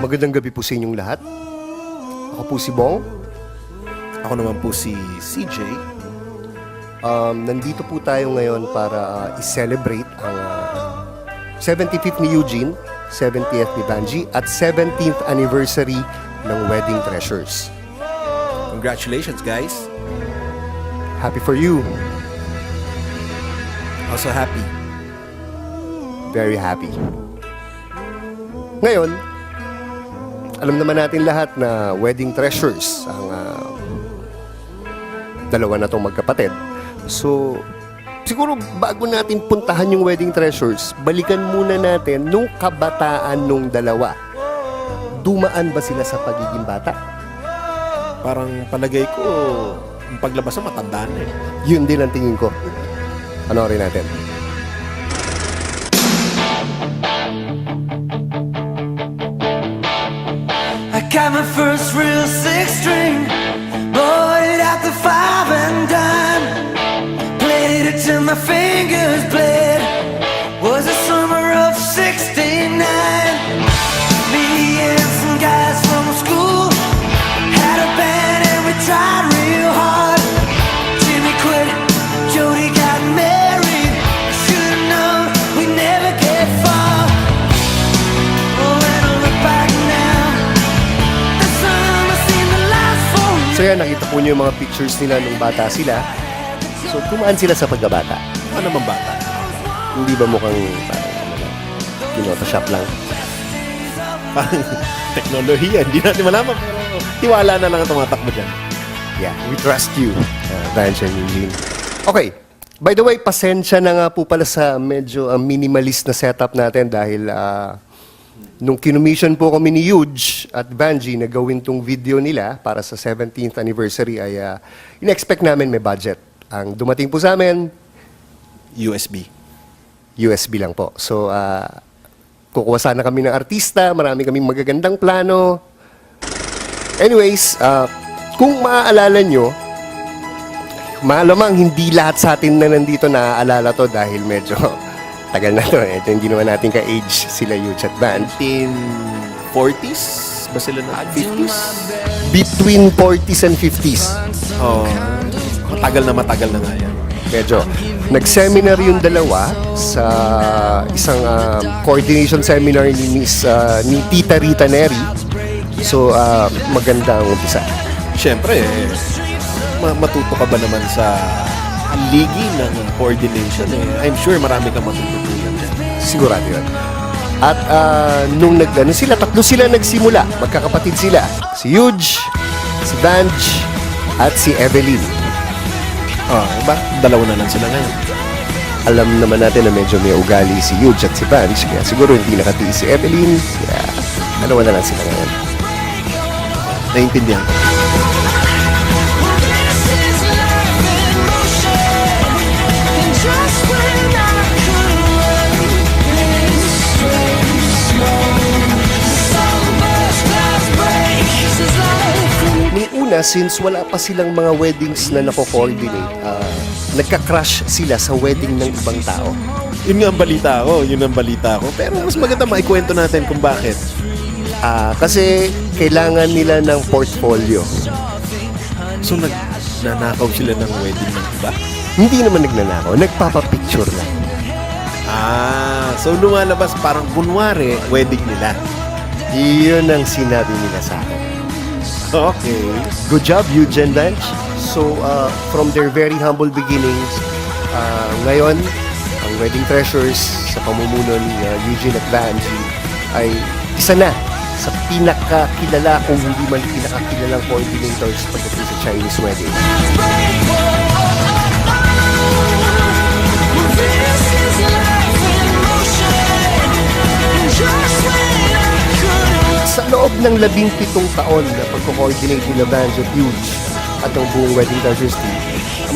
Magandang gabi po sa inyong lahat. Ako po si Bong. Ako naman po si CJ. Nandito po tayo ngayon para i-celebrate ang 75th ni Eugene, 70th ni Banji, at 17th anniversary ng Wedding Treasures. Congratulations, guys. Happy for you. Also happy. Very happy. Ngayon, alam naman natin lahat na Wedding Treasures ang dalawa na itong magkapatid. So, siguro bago natin puntahan yung Wedding Treasures, balikan muna natin nung kabataan nung dalawa. Dumaan ba sila sa pagiging bata? Parang palagay ko, yung paglabas na matanda na eh. Yun din ang tingin ko. Panoorin natin. I got my first real six string, bought it at the five and dime, played it till my fingers bled. Was the summer of '69. Me and some guys from school had a band and we tried real hard. Jimmy quit, Jody got married. Should've known we'd never get far. Oh, when I look back now, the summer seemed to last for So yan, nakita po niyo yung mga pictures nila nung bata sila. So, tumaan sila sa pagkabata. Ano naman bata? Hindi ba mukhang kinotoshop lang? Parang teknolohiya, hindi natin malaman. Pero tiwala na lang ang tumatakbo dyan. Yeah, we trust you, Banji and Eugene. Okay, by the way, pasensya na nga po pala sa medyo minimalist na setup natin dahil nung kinumission po kami ni Huge at Banji na gawin tong video nila para sa 17th anniversary ay in-expect namin may budget. Ang dumating po sa amin, USB. USB lang po. So, kukuha sana kami ng artista, marami kaming magagandang plano. Anyways, kung maaalala nyo, malamang hindi lahat sa atin na nandito naaalala to dahil medyo tagal na to. Hindi naman natin ka-age sila Huge at Band. 1940s? Ba sila na 50s? Between 40s and 50s. Oh, matagal na nga yan. Medyo. Nag-seminar yung dalawa sa isang coordination seminar ni Tita Rita Neri. So, maganda ang umpisa. Siyempre, matuto ka ba naman sa ligi ng coordination eh. I'm sure marami kang matututunan yan. Sigurado yun. At nung tatlo sila nagsimula. Magkakapatid sila. Si Huge, si Banj, at si Evelyn. Dalawa na lang sila ngayon. Alam naman natin na medyo may ugali si Huge at si Banj. Kaya siguro hindi nakatiis si Evelyn. Kaya dalawa na lang sila ngayon. Naiintindihan ko. Nung una, since wala pa silang mga weddings na nako-coordinate, nagka-crush sila sa wedding ng ibang tao. Yun nga ang balita ko. Pero mas maganda maikwento natin kung bakit. Kasi kailangan nila ng portfolio. So nagnanakaw sila ng wedding ng iba? Hindi naman nagnanakaw, nagpapapicture lang. So lumalabas parang kunwari wedding nila. Iyon ang sinabi nila sa akin. Okay. Good job, Huge and Banj. So, from their very humble beginnings, ngayon, ang Wedding Treasures sa pamumuno ni Eugene at Banji ay isa na sa pinakakilala kung hindi man pinakakilalang coordinators pagdating sa Chinese wedding. Sa loob ng 17 taon na pagko-coordinate nila Banjo at Huge at ang buong Wedding Treasures team,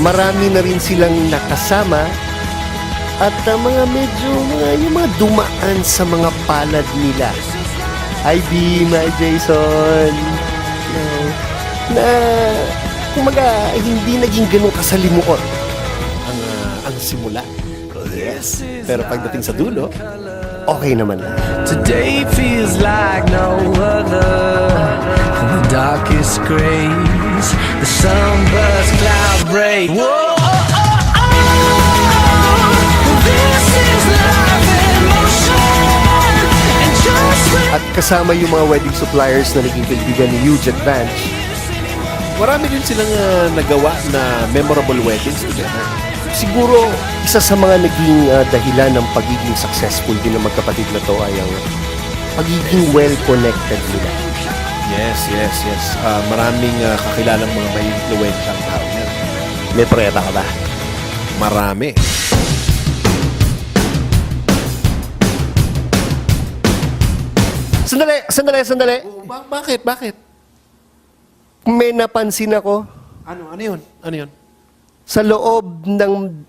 marami na rin silang nakasama at yung mga dumaan sa mga palad nila. Hi, Beam, hi, Jason. Na kumaga, hindi naging ganun kasalimuot. Ang simula. Yes. Pero pagdating sa dulo, Okay naman lang. Today feels like no other. In the darkest grays, the sunburst cloud break. Whoa, this is life in motion. And just when At kasama yung mga wedding suppliers na naging kaibigan ni Huge at Vance, marami din silang nagawa na memorable weddings together. siguro isa sa mga naging dahilan ng pagiging successful din ng magkapatid na to ay ang pagiging well-connected nila. Yes. Maraming kakilalang mga may influensyang tao yan. May preta ka ba? Marami. Sandali. Bakit? May napansin ako Ano yun? sa loob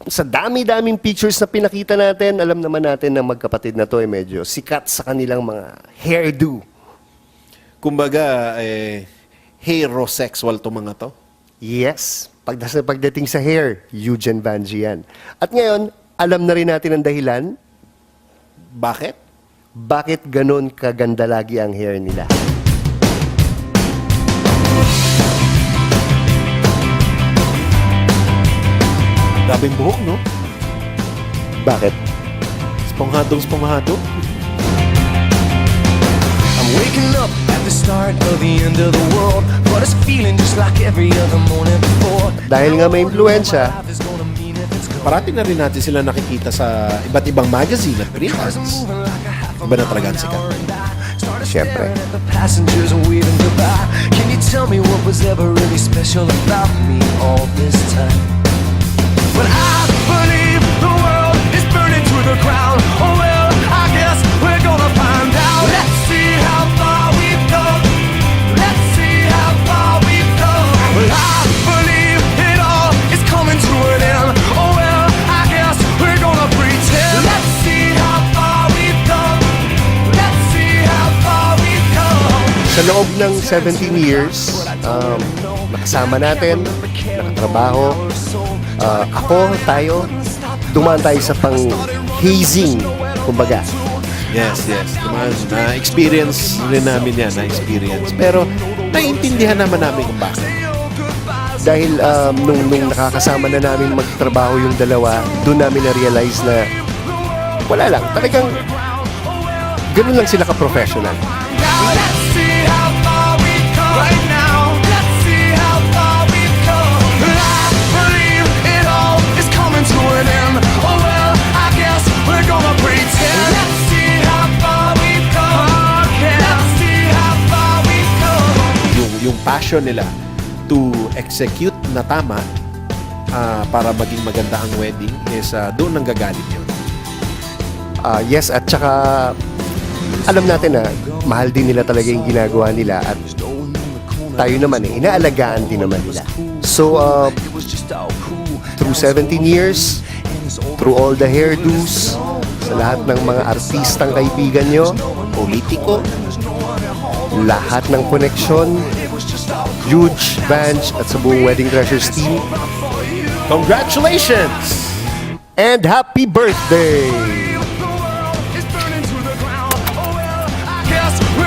sa dami-daming pictures na pinakita natin. Alam naman natin na magkapatid na to ay medyo sikat sa kanilang mga hairdo. Kumbaga, heterosexual to mga to. Yes, pagdating sa hair, Huge and Vanjie yan. At ngayon, alam na rin natin ang dahilan Bakit? bakit ganon kaganda lagi ang hair nila. Grabing buhok, no? Bakit? Spongahado. I'm waking up at the start of the end of the world, but it's feeling just like every other morning before. Dahil nga may impluensya, Life is gonna mean if it's gone. Parati na rin natin sila nakikita sa iba't ibang magazine at print ads. Iba na talaga ang sikat. Siyempre. The passengers are waving goodbye. Can you tell me what was ever really special about me all this time? But I believe the world is burning to the ground. Oh well, I guess we're gonna find out. Let's see how far we've come. Let's see how far we've come. Well, I believe it all is coming to an end. Oh well, I guess we're gonna pretend. Let's see how far we've come. Let's see how far we've come. sa loob ng 17 years, nakasama natin, nakatrabaho, tayo, dumaan tayo sa pang-hazing, kumbaga. Yes. Na-experience rin namin yan, na-experience. Pero, naiintindihan naman namin kung bakit. Dahil nung nakakasama na namin magtrabaho yung dalawa, doon namin na-realize na wala lang, talagang ganun lang sila ka-professional. Now let's see how far we've come. Right now, let's see how far we've come. I believe it all is coming to an end. Oh well, I guess we're gonna pretend. Let's see how far we've come. Let's see how far we've come. Yung passion nila to execute na tama para maging maganda ang wedding is doon nang gagaling yun. Yes, at saka alam natin na mahal din nila talaga yung ginagawa nila at tayo naman inaalagaan din naman nila. So, through 17 years, through all the hairdos, sa lahat ng mga artistang kaibigan nyo, politiko, lahat ng koneksyon, Huge, Vance, at sa buong Wedding Treasures team, Congratulations! and happy birthday! It's burning to the ground. Oh well, I guess we're